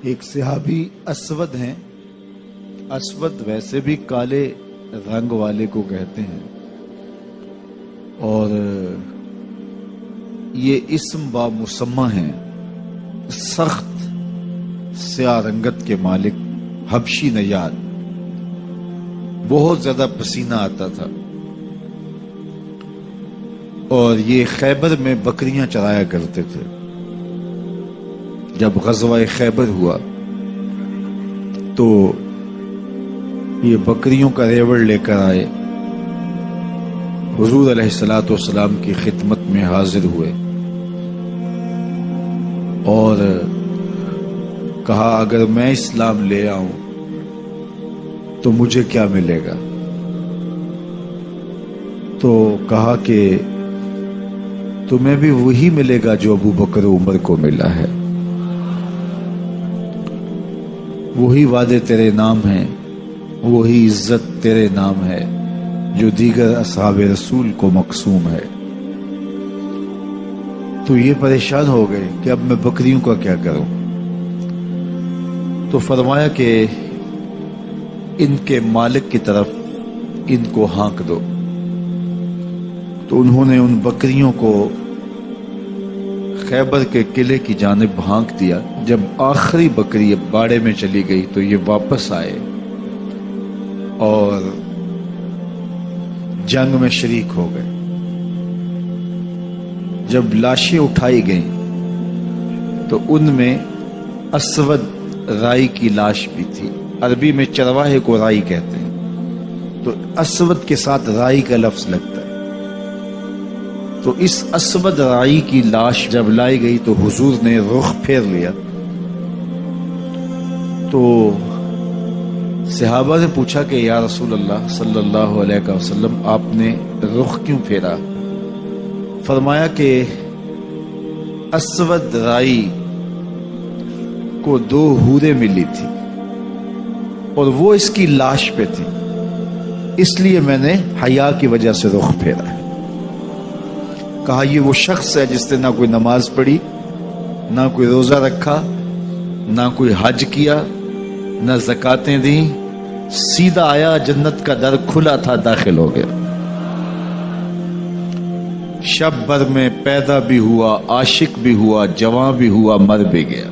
ایک صحابی اسود ہیں. اسود ویسے بھی کالے رنگ والے کو کہتے ہیں، اور یہ اسم با مسمى ہیں. سخت سیاہ رنگت کے مالک، حبشی نژاد، بہت زیادہ پسینہ آتا تھا، اور یہ خیبر میں بکریاں چرایا کرتے تھے. جب غزوہ خیبر ہوا تو یہ بکریوں کا ریوڑ لے کر آئے، حضور علیہ الصلوۃ والسلام کی خدمت میں حاضر ہوئے اور کہا اگر میں اسلام لے آؤں تو مجھے کیا ملے گا؟ تو کہا کہ تمہیں بھی وہی ملے گا جو ابو بکر عمر کو ملا ہے، وہی وعدے تیرے نام ہیں، وہی عزت تیرے نام ہے جو دیگر اصحاب رسول کو مقسوم ہے. تو یہ پریشان ہو گئے کہ اب میں بکریوں کا کیا کروں. تو فرمایا کہ ان کے مالک کی طرف ان کو ہانک دو. تو انہوں نے ان بکریوں کو خیبر کے قلعے کی جانب ہانک دیا. جب آخری بکری باڑے میں چلی گئی تو یہ واپس آئے اور جنگ میں شریک ہو گئے. جب لاشیں اٹھائی گئیں تو ان میں اسود رائی کی لاش بھی تھی. عربی میں چرواہے کو رائی کہتے ہیں، تو اسود کے ساتھ رائی کا لفظ لگتا ہے. تو اس اسود رائی کی لاش جب لائی گئی تو حضور نے رخ پھیر لیا. تو صحابہ نے پوچھا کہ یا رسول اللہ صلی اللہ علیہ وسلم آپ نے رخ کیوں پھیرا؟ فرمایا کہ اسود رائی کو 2 حوریں ملی تھی اور وہ اس کی لاش پہ تھی، اس لیے میں نے حیا کی وجہ سے رخ پھیرا ہے. کہا یہ وہ شخص ہے جس نے نہ کوئی نماز پڑھی، نہ کوئی روزہ رکھا، نہ کوئی حج کیا، نہ زکاتیں دیں، سیدھا آیا، جنت کا در کھلا تھا، داخل ہو گیا. شب بھر میں پیدا بھی ہوا، عاشق بھی ہوا، جوان بھی ہوا، مر بھی گیا.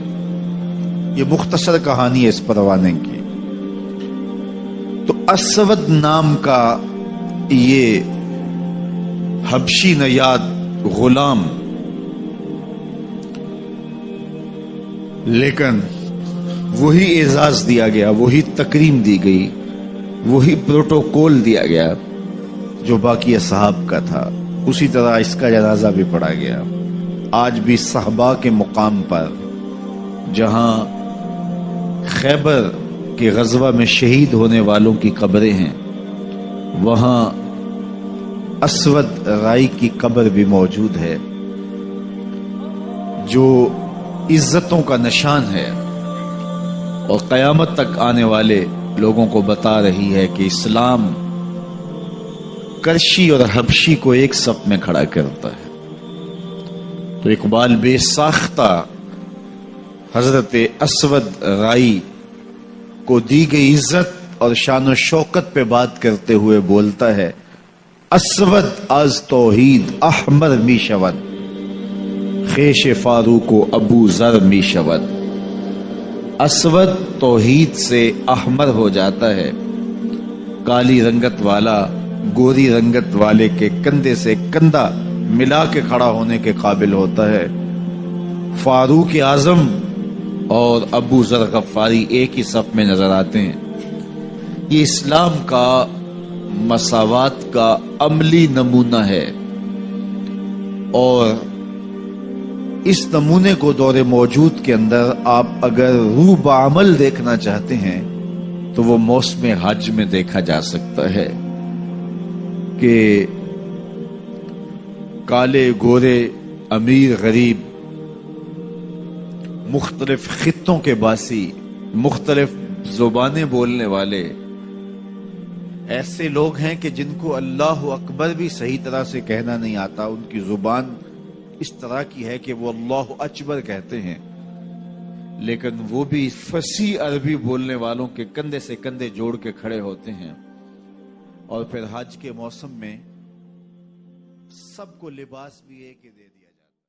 یہ مختصر کہانی ہے اس پروانے کی. تو اسود نام کا یہ حبشی نژاد غلام، لیکن وہی اعزاز دیا گیا، وہی تکریم دی گئی، وہی پروٹوکول دیا گیا جو باقی اصحاب کا تھا. اسی طرح اس کا جنازہ بھی پڑھا گیا. آج بھی صحابہ کے مقام پر جہاں خیبر کے غزوہ میں شہید ہونے والوں کی قبریں ہیں، وہاں اسود رائی کی قبر بھی موجود ہے جو عزتوں کا نشان ہے، اور قیامت تک آنے والے لوگوں کو بتا رہی ہے کہ اسلام کرشی اور حبشی کو ایک صف میں کھڑا کرتا ہے. تو اقبال بے ساختہ حضرت اسود رائی کو دی گئی عزت اور شان و شوکت پہ بات کرتے ہوئے بولتا ہے، اسود از توحید احمر می شود، خیش فاروق و ابو ذر می شود. اسود توحید سے احمر ہو جاتا ہے، کالی رنگت والا گوری رنگت والے کے کندھے سے کندھا ملا کے کھڑا ہونے کے قابل ہوتا ہے. فاروق اعظم اور ابو ذر غفاری ایک ہی صف میں نظر آتے ہیں. یہ اسلام کا مساوات کا عملی نمونہ ہے، اور اس نمونے کو دور موجود کے اندر آپ اگر روح بعمل دیکھنا چاہتے ہیں تو وہ موسم حج میں دیکھا جا سکتا ہے کہ کالے گورے، امیر غریب، مختلف خطوں کے باسی، مختلف زبانیں بولنے والے ایسے لوگ ہیں کہ جن کو اللہ اکبر بھی صحیح طرح سے کہنا نہیں آتا. ان کی زبان اس طرح کی ہے کہ وہ اللہ اکبر کہتے ہیں، لیکن وہ بھی فصیح عربی بولنے والوں کے کندھے سے کندھے جوڑ کے کھڑے ہوتے ہیں، اور پھر حج کے موسم میں سب کو لباس بھی ایک ہی دے دیا۔